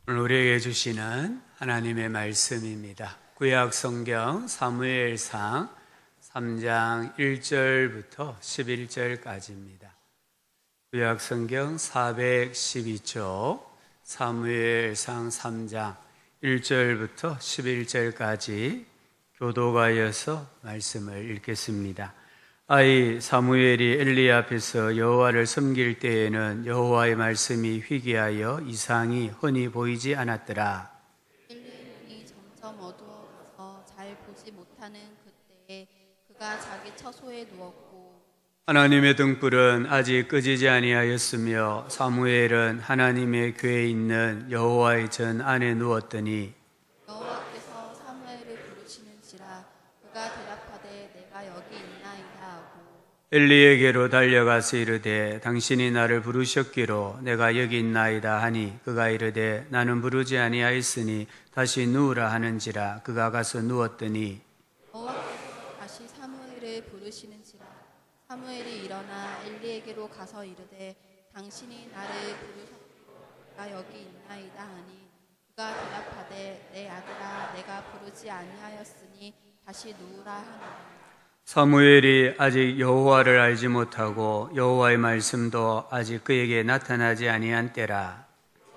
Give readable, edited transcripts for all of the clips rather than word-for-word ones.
오늘 우리에게 주시는 하나님의 말씀입니다. 구약 성경 사무엘상 3장 1절부터 11절까지입니다. 구약 성경 412쪽 사무엘상 3장 1절부터 11절까지 교도가여서 말씀을 읽겠습니다. 아이 사무엘이 엘리 앞에서 여호와를 섬길 때에는 여호와의 말씀이 희귀하여 이상이 흔히 보이지 않았더라. 엘리의 눈이 점점 어두워가서 잘 보지 못하는 그때에 그가 자기 처소에 누웠고 하나님의 등불은 아직 끄지지 아니하였으며 사무엘은 하나님의 궤에 있는 여호와의 전 안에 누웠더니 여호와께서 사무엘을 부르시는지라 그가 대답하되 내가 여기 있나이다 하고 엘리에게로 달려가서 이르되 당신이 나를 부르셨기로 내가 여기 있나이다 하니 그가 이르되 나는 부르지 아니하였으니 다시 누우라 하는지라 그가 가서 누웠더니 여호와께서 다시 사무엘을 부르시는지라 사무엘이 일어나 엘리에게로 가서 이르되 당신이 나를 부르셨기로 내가 여기 있나이다 하니 그가 대답하되 내 아들아 내가 부르지 아니하였으니 다시 누우라 하니 사무엘이 아직 여호와를 알지 못하고 여호와의 말씀도 아직 그에게 나타나지 아니한 때라.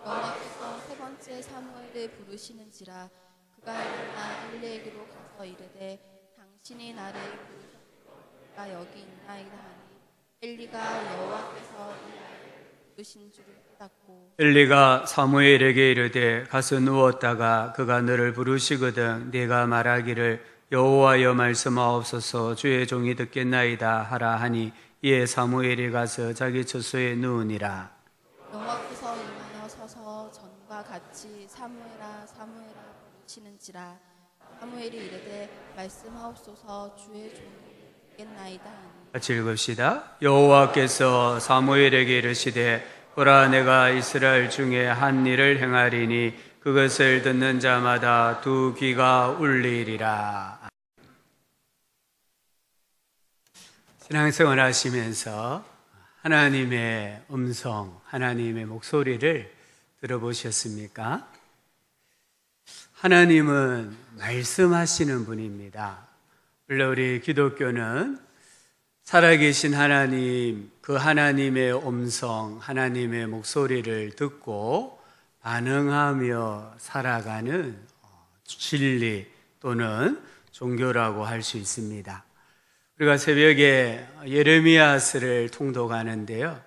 여호와께서 세 번째 사무엘을 부르시는지라 그가 일어나 엘리에게로 가서 이르되 당신이 나를 부르셨기로 내가 여기 있나이다 하니 엘리가 여호와께서 부르신 줄을 깨닫고 엘리가 사무엘에게 이르되 가서 누웠다가 그가 너를 부르시거든 네가 말하기를 여호와여 말씀하옵소서 주의 종이 듣겠나이다 하라 하니 이에 사무엘이 가서 자기 처소에 누우니라. 여호와께서 임하여 서서 전과 같이 사무엘아 사무엘아 부르시는지라 사무엘이 이르되 말씀하옵소서 주의 종이 듣겠나이다 하니 같이 읽읍시다. 여호와께서 사무엘에게 이르시되 보라 내가 이스라엘 중에 한 일을 행하리니 그것을 듣는 자마다 두 귀가 울리리라. 신앙생활 하시면서 하나님의 음성, 하나님의 목소리를 들어보셨습니까? 하나님은 말씀하시는 분입니다. 원래 우리 기독교는 살아계신 하나님, 그 하나님의 음성, 하나님의 목소리를 듣고 반응하며 살아가는 진리 또는 종교라고 할 수 있습니다. 우리가 새벽에 예레미야서를 통독하는데요.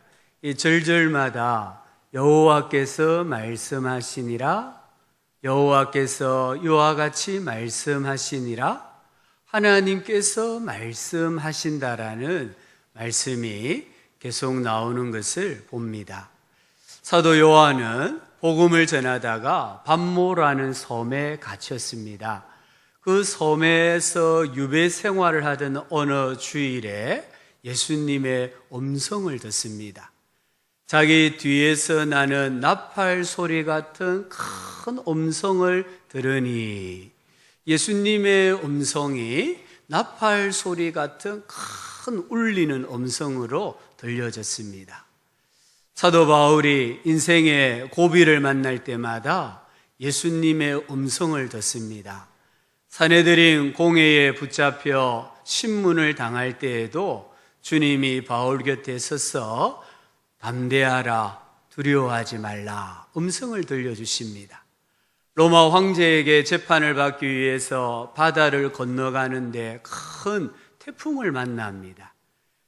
이 절절마다 여호와께서 말씀하시니라, 여호와께서 이와 같이 말씀하시니라, 하나님께서 말씀하신다라는 말씀이 계속 나오는 것을 봅니다. 사도 요한은 복음을 전하다가 밤모라는 섬에 갇혔습니다. 그 섬에서 유배 생활을 하던 어느 주일에 예수님의 음성을 듣습니다. 자기 뒤에서 나는 나팔 소리 같은 큰 음성을 들으니 예수님의 음성이 나팔 소리 같은 큰 울리는 음성으로 들려졌습니다. 사도 바울이 인생의 고비를 만날 때마다 예수님의 음성을 듣습니다. 산헤드린 공회에 붙잡혀 신문을 당할 때에도 주님이 바울 곁에 서서 담대하라, 두려워하지 말라 음성을 들려주십니다. 로마 황제에게 재판을 받기 위해서 바다를 건너가는데 큰 태풍을 만납니다.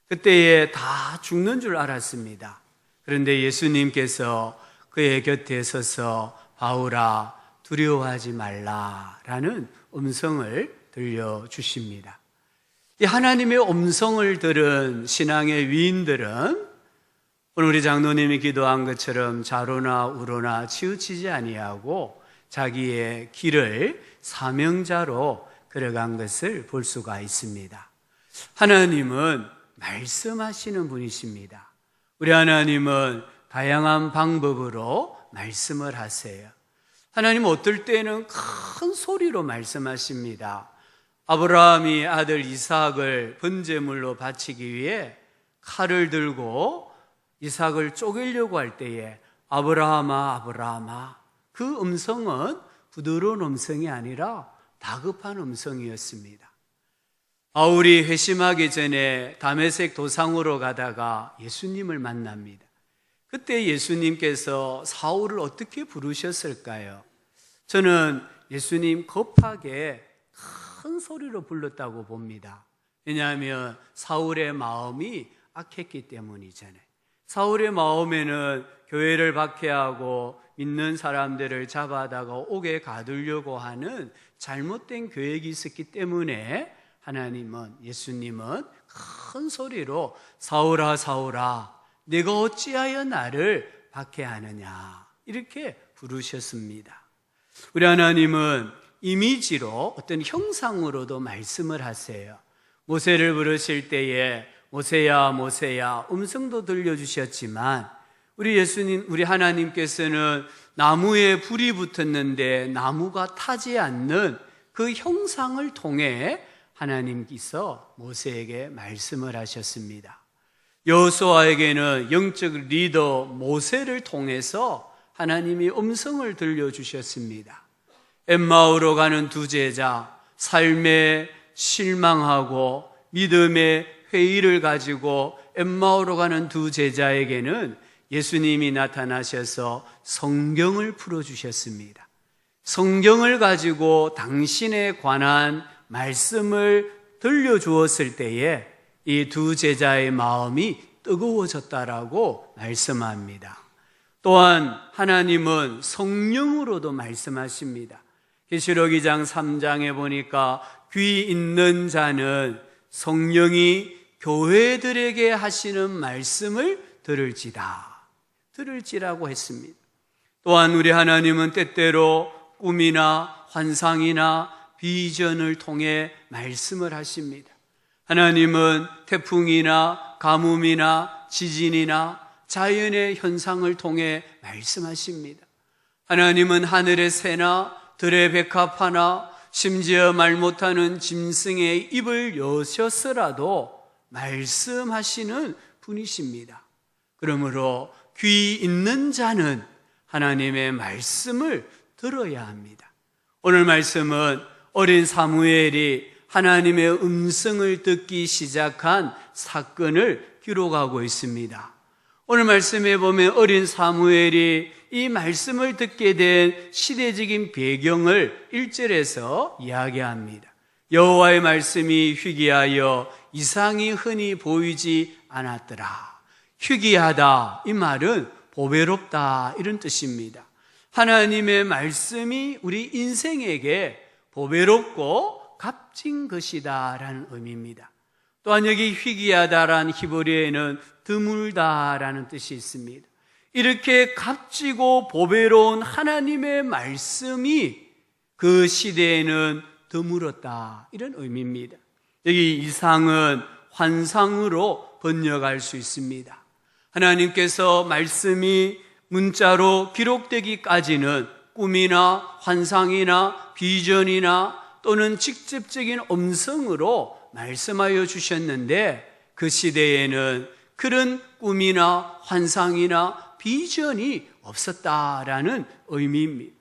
그때에 다 죽는 줄 알았습니다. 그런데 예수님께서 그의 곁에 서서 바울아 두려워하지 말라라는 음성을 들려주십니다. 이 하나님의 음성을 들은 신앙의 위인들은 오늘 우리 장로님이 기도한 것처럼 좌로나 우로나 치우치지 아니하고 자기의 길을 사명자로 걸어간 것을 볼 수가 있습니다. 하나님은 말씀하시는 분이십니다. 우리 하나님은 다양한 방법으로 말씀을 하세요. 하나님은 어떨 때는 큰 소리로 말씀하십니다. 아브라함이 아들 이삭을 번제물로 바치기 위해 칼을 들고 이삭을 쪼개려고 할 때에 아브라함아 아브라함아 그 음성은 부드러운 음성이 아니라 다급한 음성이었습니다. 바울이 회심하기 전에 다메섹 도상으로 가다가 예수님을 만납니다. 그때 예수님께서 사울을 어떻게 부르셨을까요? 저는 예수님 급하게 큰 소리로 불렀다고 봅니다. 왜냐하면 사울의 마음이 악했기 때문이잖아요. 사울의 마음에는 교회를 박해하고 믿는 사람들을 잡아다가 옥에 가두려고 하는 잘못된 계획이 있었기 때문에 예수님은 큰 소리로 사울아 사울아 네가 어찌하여 나를 박해하느냐 이렇게 부르셨습니다. 우리 하나님은 이미지로 어떤 형상으로도 말씀을 하세요. 모세를 부르실 때에 모세야 모세야 음성도 들려주셨지만 우리 하나님께서는 나무에 불이 붙었는데 나무가 타지 않는 그 형상을 통해 하나님께서 모세에게 말씀을 하셨습니다. 여호수아에게는 영적 리더 모세를 통해서 하나님이 음성을 들려주셨습니다. 엠마오로 가는 두 제자, 삶에 실망하고 믿음의 회의를 가지고 엠마오로 가는 두 제자에게는 예수님이 나타나셔서 성경을 풀어주셨습니다. 성경을 가지고 당신에 관한 말씀을 들려주었을 때에 이 두 제자의 마음이 뜨거워졌다라고 말씀합니다. 또한 하나님은 성령으로도 말씀하십니다. 계시록 2장 3장에 보니까 귀 있는 자는 성령이 교회들에게 하시는 말씀을 들을지라고 했습니다. 또한 우리 하나님은 때때로 꿈이나 환상이나 비전을 통해 말씀을 하십니다. 하나님은 태풍이나 가뭄이나 지진이나 자연의 현상을 통해 말씀하십니다. 하나님은 하늘의 새나 들의 백합화나 심지어 말 못하는 짐승의 입을 여셨으라도 말씀하시는 분이십니다. 그러므로 귀 있는 자는 하나님의 말씀을 들어야 합니다. 오늘 말씀은 어린 사무엘이 하나님의 음성을 듣기 시작한 사건을 기록하고 있습니다. 오늘 말씀에 보면 어린 사무엘이 이 말씀을 듣게 된 시대적인 배경을 1절에서 이야기합니다. 여호와의 말씀이 희귀하여 이상이 흔히 보이지 않았더라. 희귀하다, 이 말은 보배롭다 이런 뜻입니다. 하나님의 말씀이 우리 인생에게 보배롭고 값진 것이다 라는 의미입니다. 또한 여기 희귀하다라는 히브리어에는 드물다라는 뜻이 있습니다. 이렇게 값지고 보배로운 하나님의 말씀이 그 시대에는 드물었다 이런 의미입니다. 여기 이상은 환상으로 번역할 수 있습니다. 하나님께서 말씀이 문자로 기록되기까지는 꿈이나 환상이나 비전이나 또는 직접적인 음성으로 말씀하여 주셨는데 그 시대에는 그런 꿈이나 환상이나 비전이 없었다라는 의미입니다.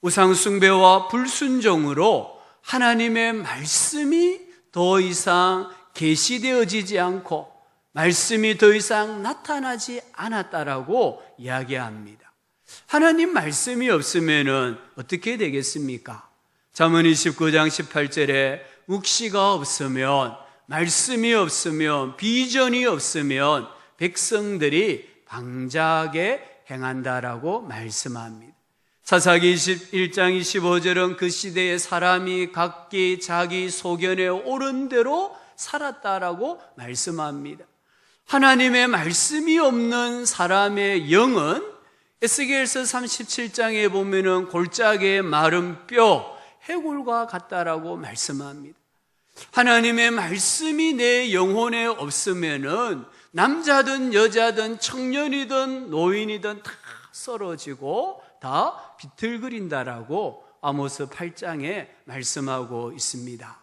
우상숭배와 불순종으로 하나님의 말씀이 더 이상 계시되어지지 않고 말씀이 더 이상 나타나지 않았다라고 이야기합니다. 하나님 말씀이 없으면 어떻게 되겠습니까? 잠언 29장 18절에 묵시가 없으면, 말씀이 없으면, 비전이 없으면 백성들이 방자하게 행한다라고 말씀합니다. 사사기 21장 25절은 그 시대의 사람이 각기 자기 소견에 옳은 대로 살았다라고 말씀합니다. 하나님의 말씀이 없는 사람의 영은 에스겔서 37장에 보면은 골짜기의 마른 뼈, 해골과 같다라고 말씀합니다. 하나님의 말씀이 내 영혼에 없으면은 남자든 여자든 청년이든 노인이든 다 썰어지고 다 비틀거린다라고 아모스 8장에 말씀하고 있습니다.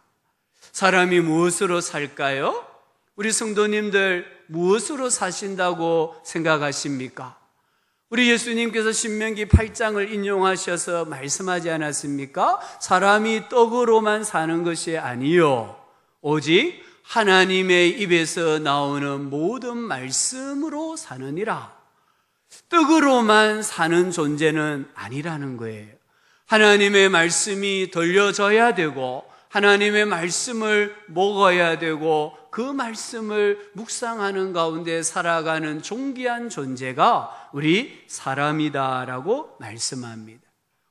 사람이 무엇으로 살까요? 우리 성도님들 무엇으로 사신다고 생각하십니까? 우리 예수님께서 신명기 8장을 인용하셔서 말씀하지 않았습니까? 사람이 떡으로만 사는 것이 아니요 오직 하나님의 입에서 나오는 모든 말씀으로 사느니라. 떡으로만 사는 존재는 아니라는 거예요. 하나님의 말씀이 들려져야 되고 하나님의 말씀을 먹어야 되고 그 말씀을 묵상하는 가운데 살아가는 존귀한 존재가 우리 사람이다라고 말씀합니다.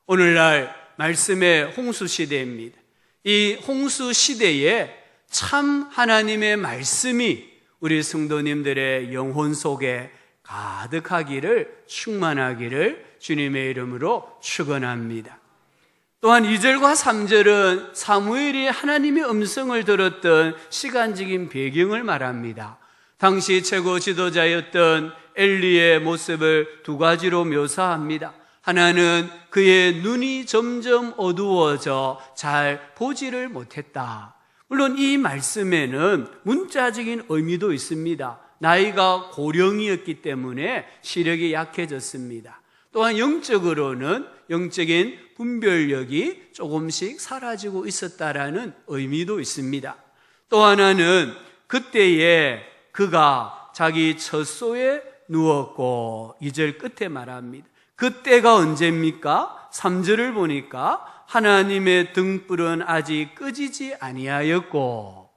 오늘날 말씀의 홍수시대입니다. 이 홍수시대에 참 하나님의 말씀이 우리 성도님들의 영혼 속에 가득하기를, 충만하기를 주님의 이름으로 축원합니다. 또한 2절과 3절은 사무엘이 하나님의 음성을 들었던 시간적인 배경을 말합니다. 당시 최고 지도자였던 엘리의 모습을 두 가지로 묘사합니다. 하나는 그의 눈이 점점 어두워져 잘 보지를 못했다. 물론 이 말씀에는 문자적인 의미도 있습니다. 나이가 고령이었기 때문에 시력이 약해졌습니다. 또한 영적으로는 영적인 분별력이 조금씩 사라지고 있었다라는 의미도 있습니다. 또 하나는 그때에 그가 자기 젖소에 누웠고 2절 끝에 말합니다. 그때가 언제입니까? 3절을 보니까 하나님의 등불은 아직 끄지지 아니하였고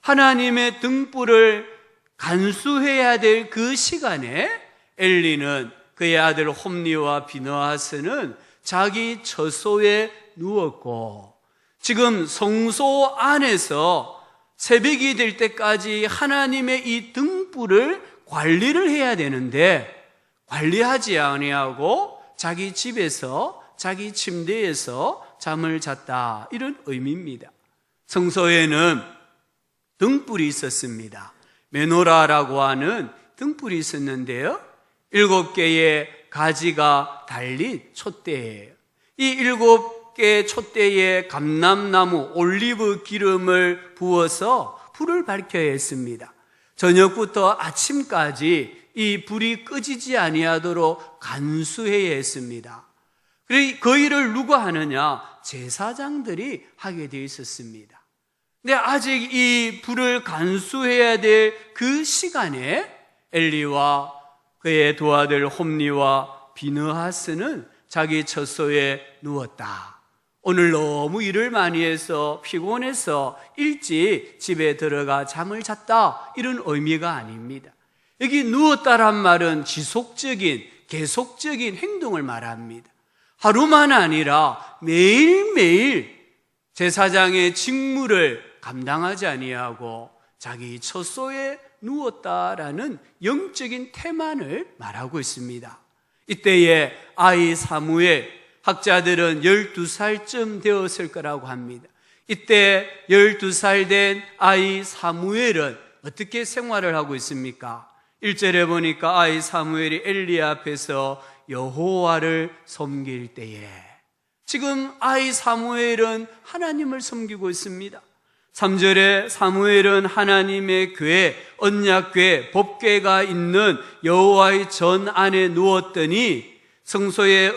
하나님의 등불을 간수해야 될 그 시간에 엘리는 그의 아들 홈리와 비느하스는 자기 젖소에 누웠고 지금 성소 안에서 새벽이 될 때까지 하나님의 이 등불을 관리를 해야 되는데 관리하지 아니하고 자기 집에서 자기 침대에서 잠을 잤다, 이런 의미입니다. 성소에는 등불이 있었습니다. 메노라라고 하는 등불이 있었는데요, 7개의 가지가 달린 촛대예요. 이 7개의 촛대에 감람나무, 올리브 기름을 부어서 불을 밝혀야 했습니다. 저녁부터 아침까지 이 불이 꺼지지 아니하도록 간수해야 했습니다. 그 일을 누가 하느냐? 제사장들이 하게 되어 있었습니다. 근데 아직 이 불을 간수해야 될 그 시간에 엘리와 그의 두 아들 홈리와 비느하스는 자기 젖소에 누웠다. 오늘 너무 일을 많이 해서 피곤해서 일찍 집에 들어가 잠을 잤다, 이런 의미가 아닙니다. 여기 누웠다란 말은 지속적인, 계속적인 행동을 말합니다. 하루만 아니라 매일매일 제사장의 직무를 감당하지 아니하고 자기 젖소에 누웠다라는 영적인 태만을 말하고 있습니다. 이때에 아이 사무엘, 학자들은 12살쯤 되었을 거라고 합니다. 이때 12살 된 아이 사무엘은 어떻게 생활을 하고 있습니까? 1절에 보니까 아이 사무엘이 엘리 앞에서 여호와를 섬길 때에, 지금 아이 사무엘은 하나님을 섬기고 있습니다. 3절에 사무엘은 하나님의 궤, 언약궤, 법궤가 있는 여호와의 전 안에 누웠더니 성소에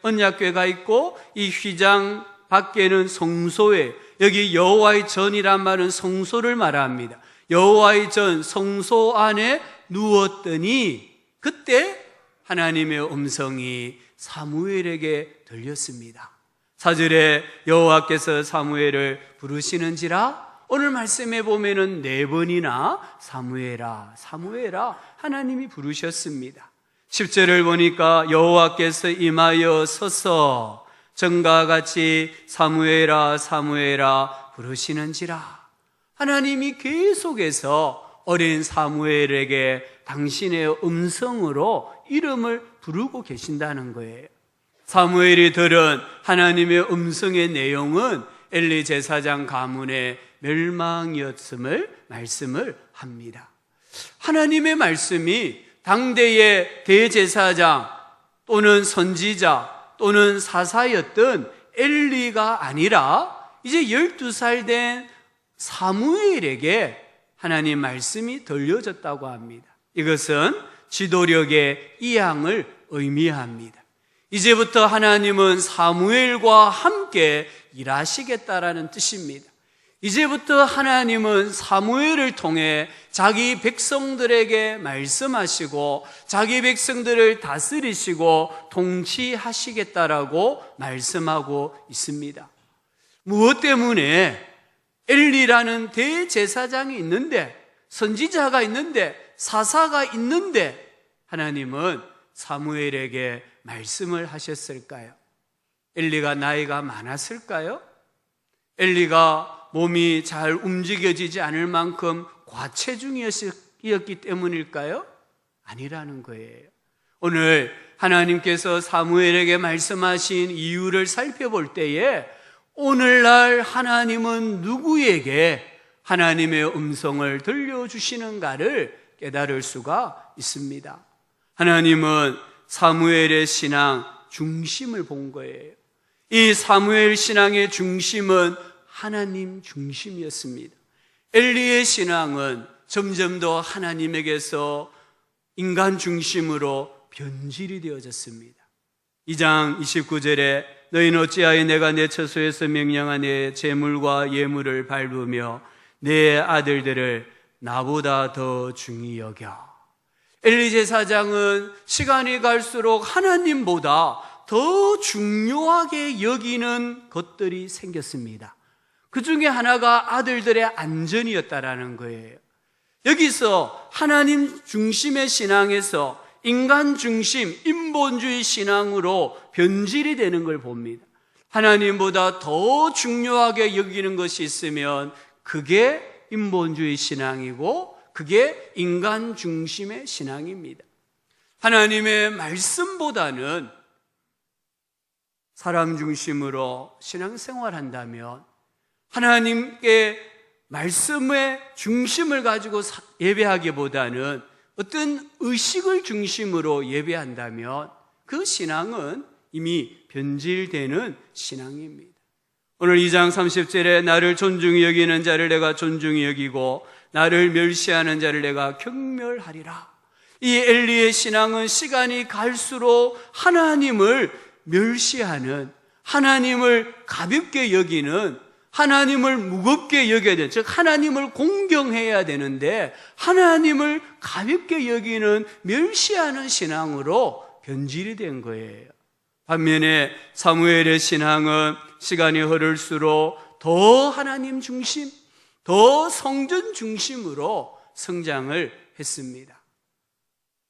언약궤가 있고 이 휘장 밖에는 성소에, 여기 여호와의 전이란 말은 성소를 말합니다. 여호와의 전, 성소 안에 누웠더니 그때 하나님의 음성이 사무엘에게 들렸습니다. 4절에 여호와께서 사무엘을 부르시는지라, 오늘 말씀에 보면은 4번이나 사무엘아, 사무엘아 하나님이 부르셨습니다. 10절을 보니까 여호와께서 임하여 서서 전과 같이 사무엘아 사무엘아 부르시는지라, 하나님이 계속해서 어린 사무엘에게 당신의 음성으로 이름을 부르고 계신다는 거예요. 사무엘이 들은 하나님의 음성의 내용은 엘리 제사장 가문의 멸망이었음을 말씀을 합니다. 하나님의 말씀이 당대의 대제사장 또는 선지자 또는 사사였던 엘리가 아니라 이제 12살 된 사무엘에게 하나님 말씀이 들려졌다고 합니다. 이것은 지도력의 이양을 의미합니다. 이제부터 하나님은 사무엘과 함께 일하시겠다라는 뜻입니다. 이제부터 하나님은 사무엘을 통해 자기 백성들에게 말씀하시고 자기 백성들을 다스리시고 통치하시겠다라고 말씀하고 있습니다. 무엇 때문에? 엘리라는 대제사장이 있는데, 선지자가 있는데, 사사가 있는데 하나님은 사무엘에게 말씀을 하셨을까요? 엘리가 나이가 많았을까요? 엘리가 몸이 잘 움직여지지 않을 만큼 과체중이었기 때문일까요? 아니라는 거예요. 오늘 하나님께서 사무엘에게 말씀하신 이유를 살펴볼 때에 오늘날 하나님은 누구에게 하나님의 음성을 들려주시는가를 깨달을 수가 있습니다. 하나님은 사무엘의 신앙 중심을 본 거예요. 이 사무엘 신앙의 중심은 하나님 중심이었습니다. 엘리의 신앙은 점점 더 하나님에게서 인간 중심으로 변질이 되어졌습니다. 2장 29절에 너희는 어찌하여 내가 내 처소에서 명령한 내 제물과 예물을 밟으며 내 아들들을 나보다 더 중히 여겨. 엘리 제사장은 시간이 갈수록 하나님보다 더 중요하게 여기는 것들이 생겼습니다. 그 중에 하나가 아들들의 안전이었다라는 거예요. 여기서 하나님 중심의 신앙에서 인간 중심, 인본주의 신앙으로 변질이 되는 걸 봅니다. 하나님보다 더 중요하게 여기는 것이 있으면 그게 인본주의 신앙이고 그게 인간 중심의 신앙입니다. 하나님의 말씀보다는 사람 중심으로 신앙생활한다면 하나님께 말씀의 중심을 가지고 예배하기보다는 어떤 의식을 중심으로 예배한다면 그 신앙은 이미 변질되는 신앙입니다. 오늘 2장 30절에 나를 존중히 여기는 자를 내가 존중히 여기고 나를 멸시하는 자를 내가 경멸하리라. 이 엘리의 신앙은 시간이 갈수록 하나님을 멸시하는, 하나님을 가볍게 여기는, 하나님을 무겁게 여겨야 되는, 즉 하나님을 공경해야 되는데 하나님을 가볍게 여기는, 멸시하는 신앙으로 변질이 된 거예요. 반면에 사무엘의 신앙은 시간이 흐를수록 더 하나님 중심, 더 성전 중심으로 성장을 했습니다.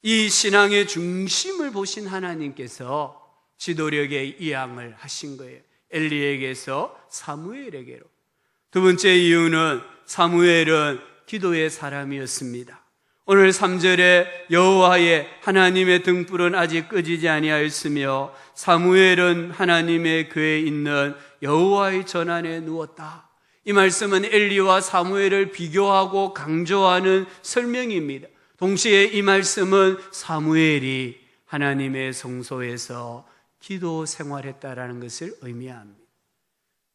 이 신앙의 중심을 보신 하나님께서 지도력의 이양을 하신 거예요. 엘리에게서 사무엘에게로. 두 번째 이유는 사무엘은 기도의 사람이었습니다. 오늘 3절에 여호와의 하나님의 등불은 아직 끄지지 아니하였으며 사무엘은 하나님의 궤에 있는 여호와의 전안에 누웠다. 이 말씀은 엘리와 사무엘을 비교하고 강조하는 설명입니다. 동시에 이 말씀은 사무엘이 하나님의 성소에서 기도 생활했다라는 것을 의미합니다.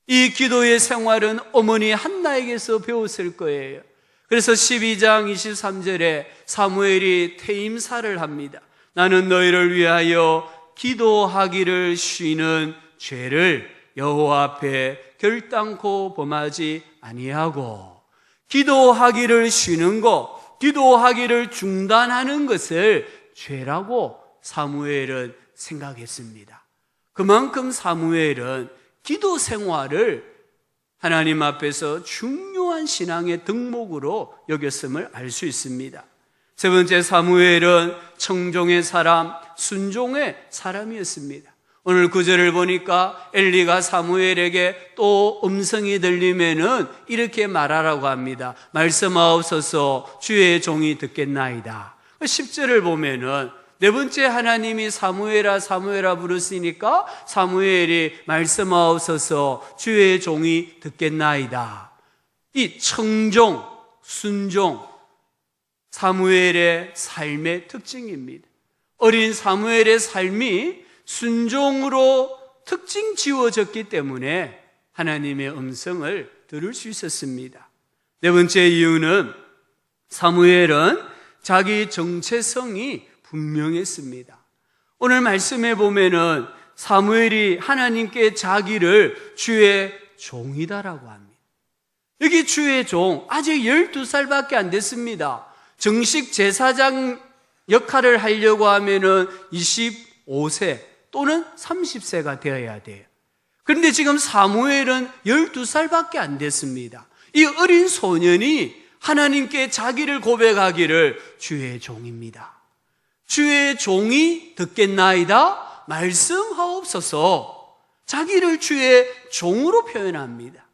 이 기도의 생활은 어머니 한나에게서 배웠을 거예요. 그래서 12장 23절에 사무엘이 퇴임사를 합니다. 나는 너희를 위하여 기도하기를 쉬는 죄를 여호와 앞에 결단코 범하지 아니하고, 기도하기를 쉬는 것, 기도하기를 중단하는 것을 죄라고 사무엘은 생각했습니다. 그만큼 사무엘은 기도 생활을 하나님 앞에서 중요한 신앙의 덕목으로 여겼음을 알 수 있습니다. 세 번째, 사무엘은 청종의 사람, 순종의 사람이었습니다. 오늘 구절을 보니까 엘리가 사무엘에게 또 음성이 들리면은 이렇게 말하라고 합니다. 말씀하옵소서, 주의 종이 듣겠나이다. 10절을 보면은 네 번째 하나님이 사무엘아 사무엘아 부르시니까 사무엘이 말씀하옵소서, 주의 종이 듣겠나이다. 이 청종, 순종, 사무엘의 삶의 특징입니다. 어린 사무엘의 삶이 순종으로 특징 지어졌기 때문에 하나님의 음성을 들을 수 있었습니다. 네 번째 이유는 사무엘은 자기 정체성이 분명했습니다. 오늘 말씀에 보면은 사무엘이 하나님께 자기를 주의 종이다라고 합니다. 여기 주의 종, 아직 12살밖에 안 됐습니다. 정식 제사장 역할을 하려고 하면은 25세 또는 30세가 되어야 돼요. 그런데 지금 사무엘은 12살밖에 안 됐습니다. 이 어린 소년이 하나님께 자기를 고백하기를 주의 종입니다. 주의 종이 듣겠나이다 말씀하옵소서. 자기를 주의 종으로 표현합니다.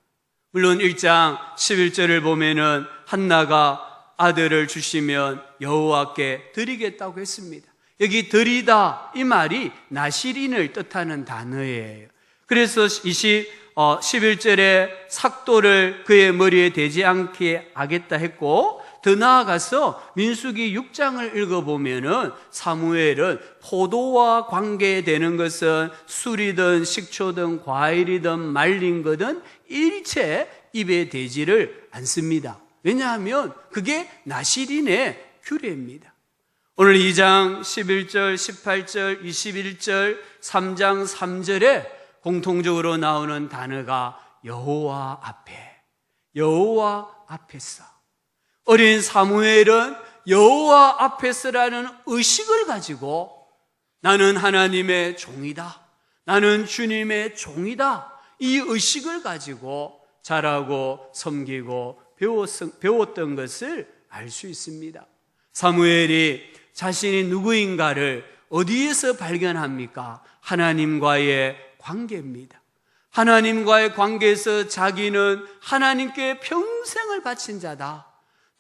물론 1장 11절을 보면은 한나가 아들을 주시면 여호와께 드리겠다고 했습니다. 여기 드리다 이 말이 나실인을 뜻하는 단어예요. 그래서 11절에 삭도를 그의 머리에 대지 않게 하겠다 했고, 더 나아가서 민수기 6장을 읽어보면은 사무엘은 포도와 관계되는 것은 술이든 식초든 과일이든 말린 거든 일체 입에 대지를 않습니다. 왜냐하면 그게 나실인의 규례입니다. 오늘 2장 11절, 18절, 21절, 3장 3절에 공통적으로 나오는 단어가 여호와 앞에, 여호와 앞에서. 어린 사무엘은 여호와 앞에서라는 의식을 가지고 나는 하나님의 종이다, 나는 주님의 종이다, 이 의식을 가지고 자라고 섬기고 배웠던 것을 알 수 있습니다. 사무엘이 자신이 누구인가를 어디에서 발견합니까? 하나님과의 관계입니다. 하나님과의 관계에서 자기는 하나님께 평생을 바친 자다,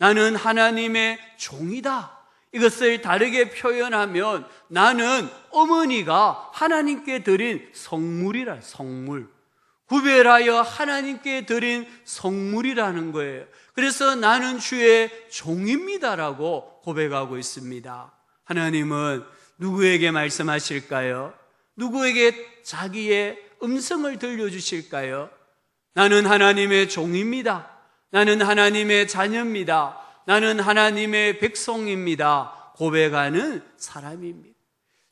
나는 하나님의 종이다. 이것을 다르게 표현하면 나는 어머니가 하나님께 드린 성물이라, 성물. 구별하여 하나님께 드린 성물이라는 거예요. 그래서 나는 주의 종입니다라고 고백하고 있습니다. 하나님은 누구에게 말씀하실까요? 누구에게 자기의 음성을 들려주실까요? 나는 하나님의 종입니다. 나는 하나님의 자녀입니다. 나는 하나님의 백성입니다. 고백하는 사람입니다.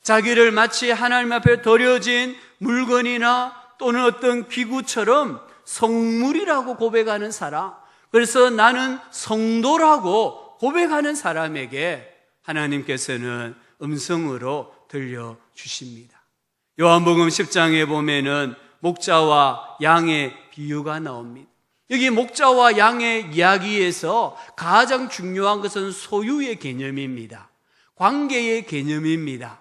자기를 마치 하나님 앞에 드려진 물건이나 또는 어떤 기구처럼 성물이라고 고백하는 사람, 그래서 나는 성도라고 고백하는 사람에게 하나님께서는 음성으로 들려주십니다. 요한복음 10장에 보면은 목자와 양의 비유가 나옵니다. 여기 목자와 양의 이야기에서 가장 중요한 것은 소유의 개념입니다. 관계의 개념입니다.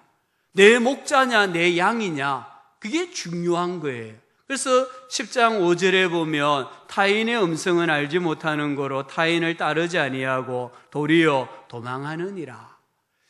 내 목자냐 내 양이냐, 그게 중요한 거예요. 그래서 10장 5절에 보면 타인의 음성은 알지 못하는 거로 타인을 따르지 아니하고 도리어 도망하느니라.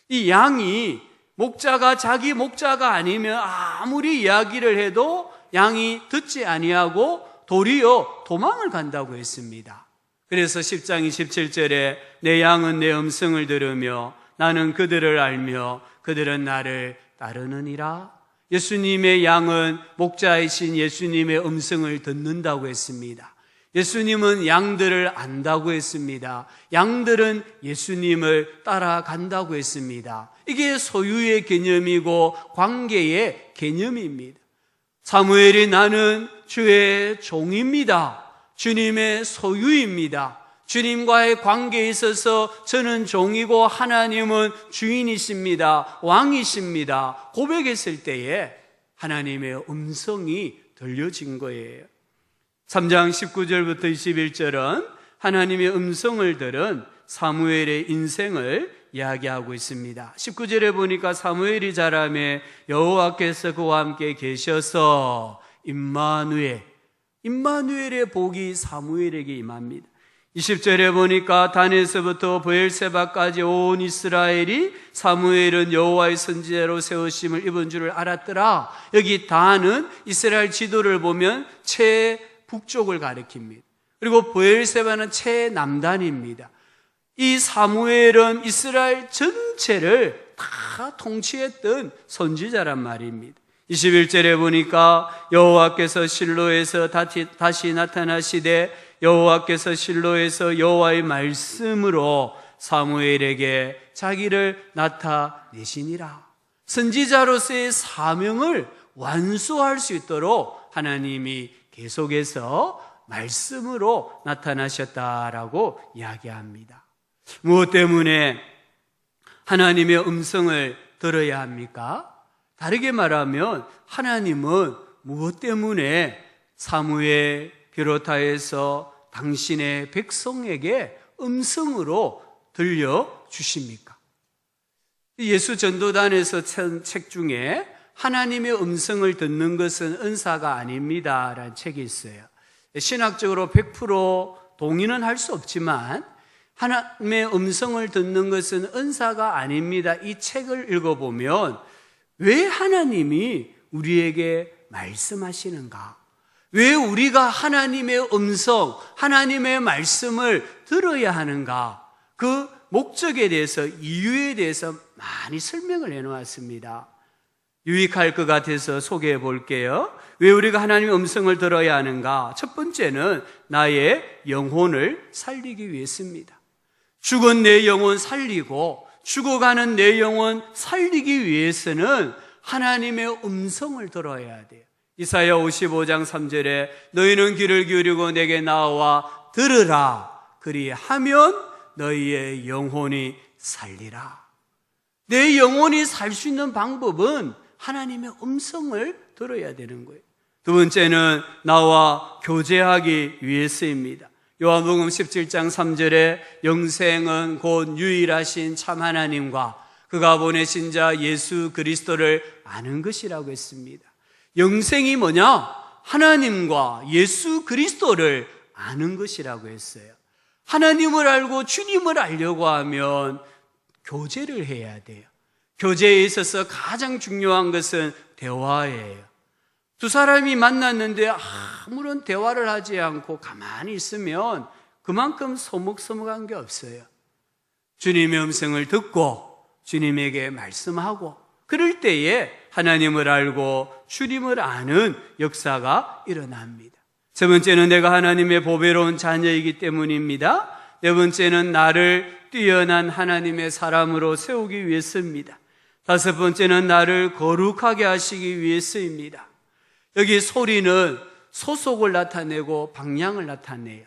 이 양이 목자가 자기 목자가 아니면 아무리 이야기를 해도 양이 듣지 아니하고 도리어 도망을 간다고 했습니다. 그래서 10장 27절에 내 양은 내 음성을 들으며 나는 그들을 알며 그들은 나를 따르느니라. 예수님의 양은 목자이신 예수님의 음성을 듣는다고 했습니다. 예수님은 양들을 안다고 했습니다. 양들은 예수님을 따라간다고 했습니다. 이게 소유의 개념이고 관계의 개념입니다. 사무엘이 나는 주의 종입니다. 주님의 소유입니다. 주님과의 관계에 있어서 저는 종이고 하나님은 주인이십니다. 왕이십니다. 고백했을 때에 하나님의 음성이 들려진 거예요. 3장 19절부터 21절은 하나님의 음성을 들은 사무엘의 인생을 이야기하고 있습니다. 19절에 보니까 사무엘이 자라매 여호와께서 그와 함께 계셔서 임마누엘의 복이 사무엘에게 임합니다. 20절에 보니까 단에서부터 브엘세바까지 온 이스라엘이 사무엘은 여호와의 선지자로 세우심을 입은 줄을 알았더라. 여기 단은 이스라엘 지도를 보면 최북쪽을 가리킵니다. 그리고 브엘세바는 최남단입니다. 이 사무엘은 이스라엘 전체를 다 통치했던 선지자란 말입니다. 21절에 보니까 여호와께서 실로에서 다시 나타나시되 여호와께서 실로에서 여호와의 말씀으로 사무엘에게 자기를 나타내시니라. 선지자로서의 사명을 완수할 수 있도록 하나님이 계속해서 말씀으로 나타나셨다라고 이야기합니다. 무엇 때문에 하나님의 음성을 들어야 합니까? 다르게 말하면 하나님은 무엇 때문에 사무엘 비롯하여서 당신의 백성에게 음성으로 들려주십니까? 예수 전도단에서 책 중에 하나님의 음성을 듣는 것은 은사가 아닙니다 라는 책이 있어요. 신학적으로 100% 동의는 할 수 없지만 하나님의 음성을 듣는 것은 은사가 아닙니다. 이 책을 읽어보면 왜 하나님이 우리에게 말씀하시는가? 왜 우리가 하나님의 음성, 하나님의 말씀을 들어야 하는가? 그 목적에 대해서, 이유에 대해서 많이 설명을 해놓았습니다. 유익할 것 같아서 소개해 볼게요. 왜 우리가 하나님의 음성을 들어야 하는가? 첫 번째는 나의 영혼을 살리기 위해서입니다. 죽은 내 영혼 살리고 죽어가는 내 영혼 살리기 위해서는 하나님의 음성을 들어야 돼요. 이사야 55장 3절에 너희는 귀를 기울이고 내게 나와 들으라. 그리하면 너희의 영혼이 살리라. 내 영혼이 살 수 있는 방법은 하나님의 음성을 들어야 되는 거예요. 두 번째는 나와 교제하기 위해서입니다. 요한복음 17장 3절에 영생은 곧 유일하신 참 하나님과 그가 보내신 자 예수 그리스도를 아는 것이라고 했습니다. 영생이 뭐냐? 하나님과 예수 그리스도를 아는 것이라고 했어요. 하나님을 알고 주님을 알려고 하면 교제를 해야 돼요. 교제에 있어서 가장 중요한 것은 대화예요. 두 사람이 만났는데 아무런 대화를 하지 않고 가만히 있으면 그만큼 서먹서먹한 게 없어요. 주님의 음성을 듣고 주님에게 말씀하고 그럴 때에 하나님을 알고 주님을 아는 역사가 일어납니다. 세 번째는 내가 하나님의 보배로운 자녀이기 때문입니다. 네 번째는 나를 뛰어난 하나님의 사람으로 세우기 위해서입니다. 다섯 번째는 나를 거룩하게 하시기 위해서입니다. 여기 소리는 소속을 나타내고 방향을 나타내요.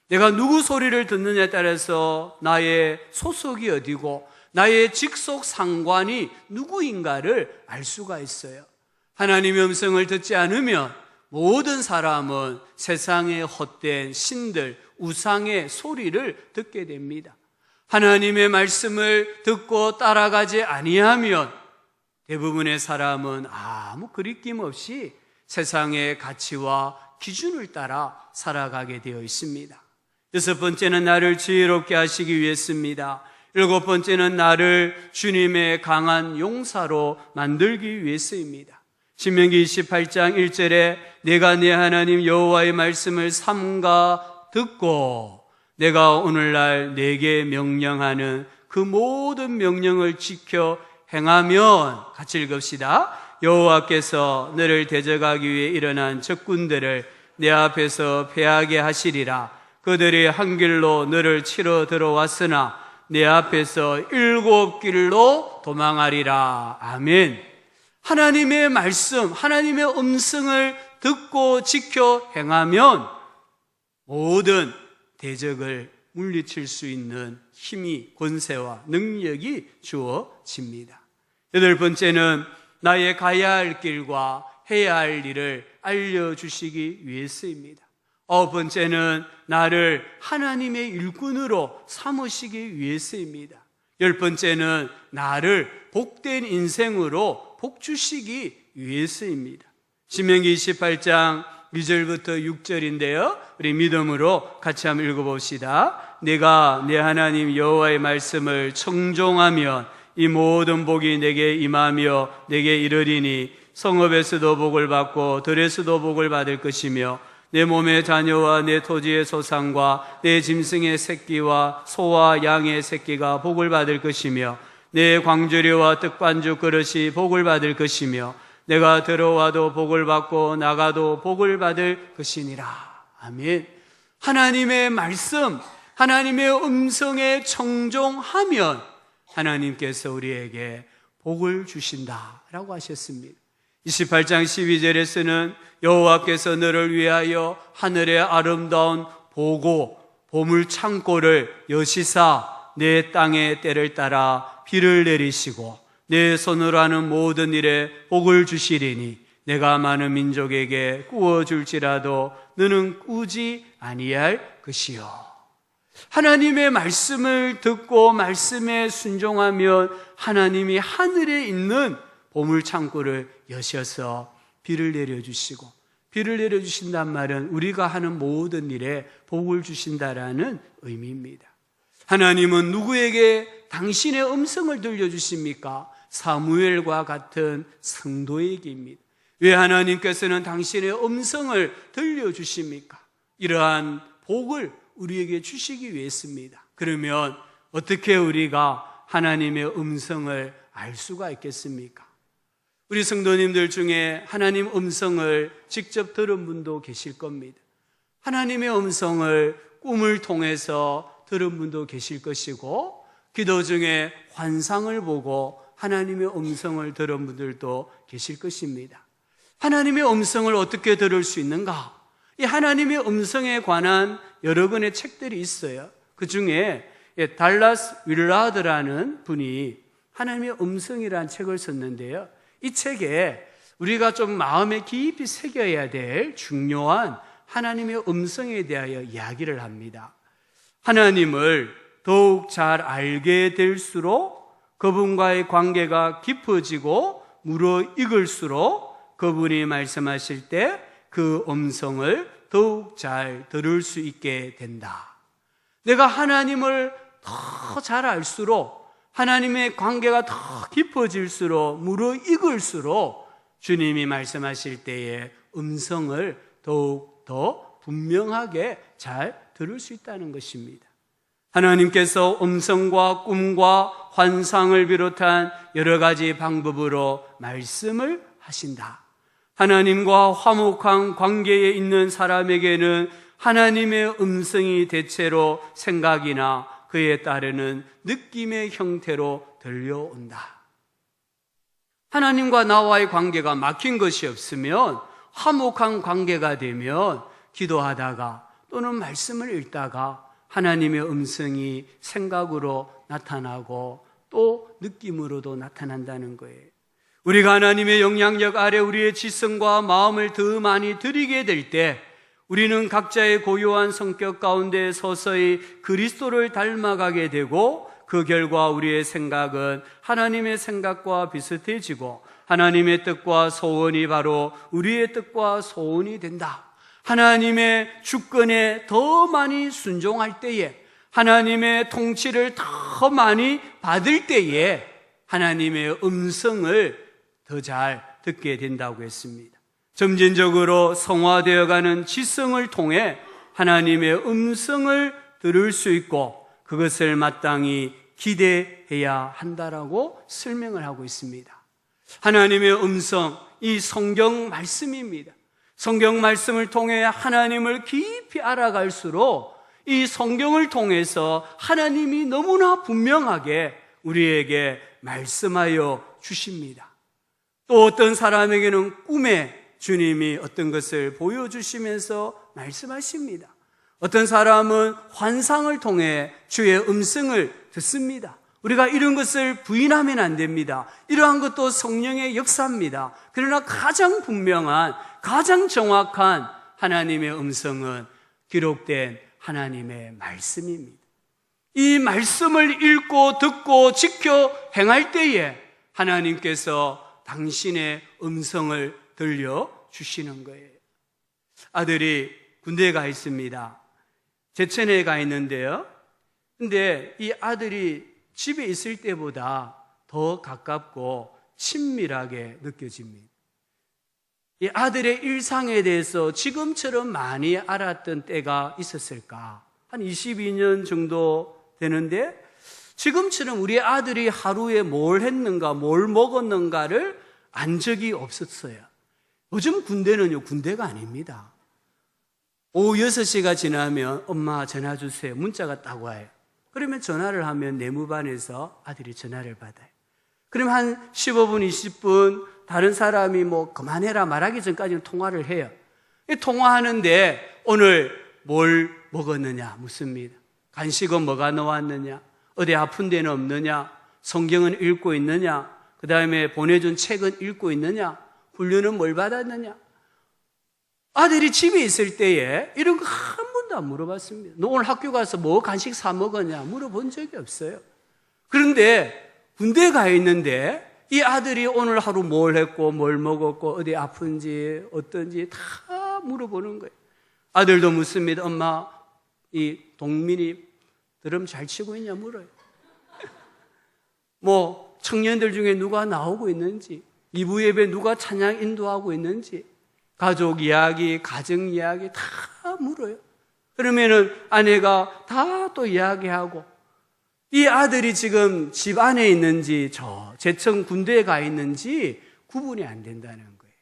내가 누구 소리를 듣느냐에 따라서 나의 소속이 어디고 나의 직속 상관이 누구인가를 알 수가 있어요. 하나님의 음성을 듣지 않으면 모든 사람은 세상의 헛된 신들, 우상의 소리를 듣게 됩니다. 하나님의 말씀을 듣고 따라가지 아니하면 대부분의 사람은 아무 거리낌 없이 세상의 가치와 기준을 따라 살아가게 되어 있습니다. 여섯 번째는 나를 지혜롭게 하시기 위해서입니다. 일곱 번째는 나를 주님의 강한 용사로 만들기 위해서입니다. 신명기 28장 1절에 내가 내 하나님 여호와의 말씀을 삼가 듣고 내가 오늘날 내게 명령하는 그 모든 명령을 지켜 행하면 같이 읽읍시다. 여호와께서 너를 대적하기 위해 일어난 적군들을 내 앞에서 패하게 하시리라. 그들이 한 길로 너를 치러 들어왔으나 내 앞에서 7 길로 도망하리라. 아멘. 하나님의 말씀, 하나님의 음성을 듣고 지켜 행하면 모든 대적을 물리칠 수 있는 힘이, 권세와 능력이 주어집니다. 여덟 번째는 나의 가야 할 길과 해야 할 일을 알려주시기 위해서입니다. 아홉 번째는 나를 하나님의 일꾼으로 삼으시기 위해서입니다. 열 번째는 나를 복된 인생으로 복주시기 위해서입니다. 신명기 28장 2절부터 6절인데요. 우리 믿음으로 같이 한번 읽어봅시다. 내가 내 하나님 여호와의 말씀을 청종하면 이 모든 복이 내게 임하며 내게 이르리니 성읍에서도 복을 받고 들에서도 복을 받을 것이며 내 몸의 자녀와 내 토지의 소산과 내 짐승의 새끼와 소와 양의 새끼가 복을 받을 것이며 내 광주리와 떡반죽 그릇이 복을 받을 것이며 내가 들어와도 복을 받고 나가도 복을 받을 것이니라. 아멘. 하나님의 말씀, 하나님의 음성에 청종하면 하나님께서 우리에게 복을 주신다라고 하셨습니다. 28장 12절에서는 여호와께서 너를 위하여 하늘의 아름다운 보고 보물 창고를 여시사 내 땅의 때를 따라 비를 내리시고 내 손으로 하는 모든 일에 복을 주시리니 내가 많은 민족에게 꾸어줄지라도 너는 꾸지 아니할 것이요. 하나님의 말씀을 듣고 말씀에 순종하면 하나님이 하늘에 있는 보물 창고를 여셔서 비를 내려주시고, 비를 내려주신단 말은 우리가 하는 모든 일에 복을 주신다라는 의미입니다. 하나님은 누구에게 당신의 음성을 들려주십니까? 사무엘과 같은 성도에게입니다. 왜 하나님께서는 당신의 음성을 들려주십니까? 이러한 복을 우리에게 주시기 위해서입니다. 그러면 어떻게 우리가 하나님의 음성을 알 수가 있겠습니까? 우리 성도님들 중에 하나님 음성을 직접 들은 분도 계실 겁니다. 하나님의 음성을 꿈을 통해서 들은 분도 계실 것이고, 기도 중에 환상을 보고 하나님의 음성을 들은 분들도 계실 것입니다. 하나님의 음성을 어떻게 들을 수 있는가? 이 하나님의 음성에 관한 여러 권의 책들이 있어요. 그 중에 달라스 윌라드라는 분이 하나님의 음성이라는 책을 썼는데요. 이 책에 우리가 좀 마음에 깊이 새겨야 될 중요한 하나님의 음성에 대하여 이야기를 합니다. 하나님을 더욱 잘 알게 될수록 그분과의 관계가 깊어지고 무르익을수록 그분이 말씀하실 때 그 음성을 더욱 잘 들을 수 있게 된다. 내가 하나님을 더 잘 알수록, 하나님의 관계가 더 깊어질수록, 무르익을수록 주님이 말씀하실 때의 음성을 더욱 더 분명하게 잘 들을 수 있다는 것입니다. 하나님께서 음성과 꿈과 환상을 비롯한 여러 가지 방법으로 말씀을 하신다. 하나님과 화목한 관계에 있는 사람에게는 하나님의 음성이 대체로 생각이나 그에 따르는 느낌의 형태로 들려온다. 하나님과 나와의 관계가 막힌 것이 없으면, 화목한 관계가 되면 기도하다가 또는 말씀을 읽다가 하나님의 음성이 생각으로 나타나고 또 느낌으로도 나타난다는 거예요. 우리가 하나님의 영향력 아래 우리의 지성과 마음을 더 많이 들이게 될 때 우리는 각자의 고유한 성격 가운데 서서히 그리스도를 닮아가게 되고, 그 결과 우리의 생각은 하나님의 생각과 비슷해지고 하나님의 뜻과 소원이 바로 우리의 뜻과 소원이 된다. 하나님의 주권에 더 많이 순종할 때에, 하나님의 통치를 더 많이 받을 때에 하나님의 음성을 더 잘 듣게 된다고 했습니다. 점진적으로 성화되어가는 지성을 통해 하나님의 음성을 들을 수 있고 그것을 마땅히 기대해야 한다라고 설명을 하고 있습니다. 하나님의 음성, 이 성경 말씀입니다. 성경 말씀을 통해 하나님을 깊이 알아갈수록 이 성경을 통해서 하나님이 너무나 분명하게 우리에게 말씀하여 주십니다. 또 어떤 사람에게는 꿈에 주님이 어떤 것을 보여주시면서 말씀하십니다. 어떤 사람은 환상을 통해 주의 음성을 듣습니다. 우리가 이런 것을 부인하면 안 됩니다. 이러한 것도 성령의 역사입니다. 그러나 가장 분명한, 가장 정확한 하나님의 음성은 기록된 하나님의 말씀입니다. 이 말씀을 읽고 듣고 지켜 행할 때에 하나님께서 당신의 음성을 들려주시는 거예요. 아들이 군대에 가 있습니다. 제천에 가 있는데요. 근데 이 아들이 집에 있을 때보다 더 가깝고 친밀하게 느껴집니다. 이 아들의 일상에 대해서 지금처럼 많이 알았던 때가 있었을까? 한 22년 정도 되는데 지금처럼 우리 아들이 하루에 뭘 했는가, 뭘 먹었는가를 안 적이 없었어요. 요즘 군대는요, 군대가 아닙니다. 오후 6시가 지나면 엄마 전화 주세요. 문자가 딱 와요. 그러면 전화를 하면 내무반에서 아들이 전화를 받아요. 그럼 한 15분, 20분 다른 사람이 뭐 그만해라 말하기 전까지는 통화를 해요. 통화하는데 오늘 뭘 먹었느냐 묻습니다. 간식은 뭐가 나왔느냐, 어디 아픈 데는 없느냐, 성경은 읽고 있느냐, 그 다음에 보내준 책은 읽고 있느냐, 훈련은 뭘 받았느냐. 아들이 집에 있을 때에 이런 거 한 번도 안 물어봤습니다. 너 오늘 학교 가서 뭐 간식 사 먹었냐 물어본 적이 없어요. 그런데 군대에 가 있는데 이 아들이 오늘 하루 뭘 했고 뭘 먹었고 어디 아픈지 어떤지 다 물어보는 거예요. 아들도 묻습니다. 엄마, 이 동민이 드럼 잘 치고 있냐 물어요. 뭐 청년들 중에 누가 나오고 있는지, 이부 예배 누가 찬양 인도하고 있는지, 가족 이야기, 가정 이야기 다 물어요. 그러면은 아내가 다 또 이야기하고, 이 아들이 지금 집 안에 있는지 저 제청 군대에 가 있는지 구분이 안 된다는 거예요.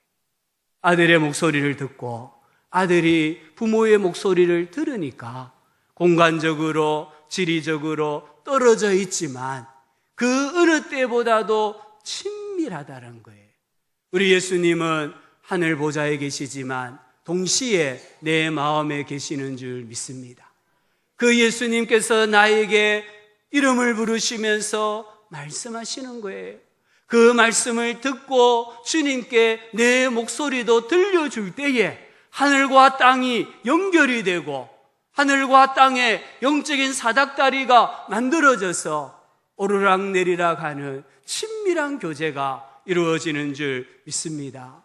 아들의 목소리를 듣고 아들이 부모의 목소리를 들으니까 공간적으로 지리적으로 떨어져 있지만 그 어느 때보다도 친밀하다는 거예요. 우리 예수님은 하늘 보좌에 계시지만 동시에 내 마음에 계시는 줄 믿습니다. 그 예수님께서 나에게 이름을 부르시면서 말씀하시는 거예요. 그 말씀을 듣고 주님께 내 목소리도 들려줄 때에 하늘과 땅이 연결이 되고 하늘과 땅의 영적인 사닥다리가 만들어져서 오르락내리락 하는 친밀한 교제가 이루어지는 줄 믿습니다.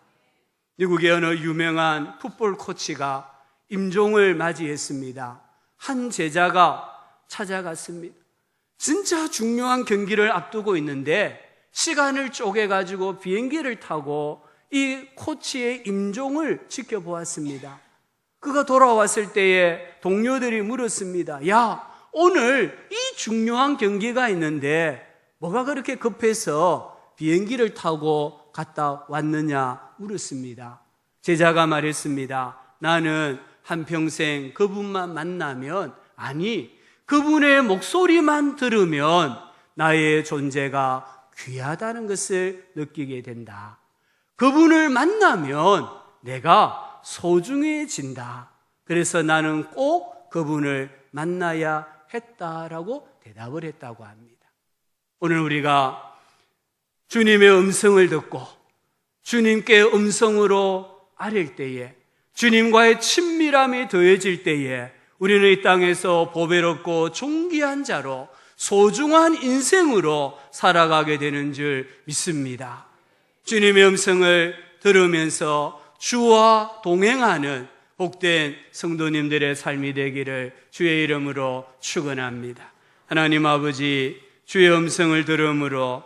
미국의 어느 유명한 풋볼 코치가 임종을 맞이했습니다. 한 제자가 찾아갔습니다. 진짜 중요한 경기를 앞두고 있는데 시간을 쪼개가지고 비행기를 타고 이 코치의 임종을 지켜보았습니다. 그가 돌아왔을 때에 동료들이 물었습니다. 야, 오늘 이 중요한 경기가 있는데 뭐가 그렇게 급해서 비행기를 타고 갔다 왔느냐 물었습니다. 제자가 말했습니다. 나는 한평생 그분만 만나면, 아니 그분의 목소리만 들으면 나의 존재가 귀하다는 것을 느끼게 된다. 그분을 만나면 내가 소중해진다. 그래서 나는 꼭 그분을 만나야 했다라고 대답을 했다고 합니다. 오늘 우리가 주님의 음성을 듣고 주님께 음성으로 아릴 때에, 주님과의 친밀함이 더해질 때에 우리는 이 땅에서 보배롭고 존귀한 자로 소중한 인생으로 살아가게 되는 줄 믿습니다. 주님의 음성을 들으면서 주와 동행하는 복된 성도님들의 삶이 되기를 주의 이름으로 축원합니다. 하나님 아버지, 주의 음성을 들음으로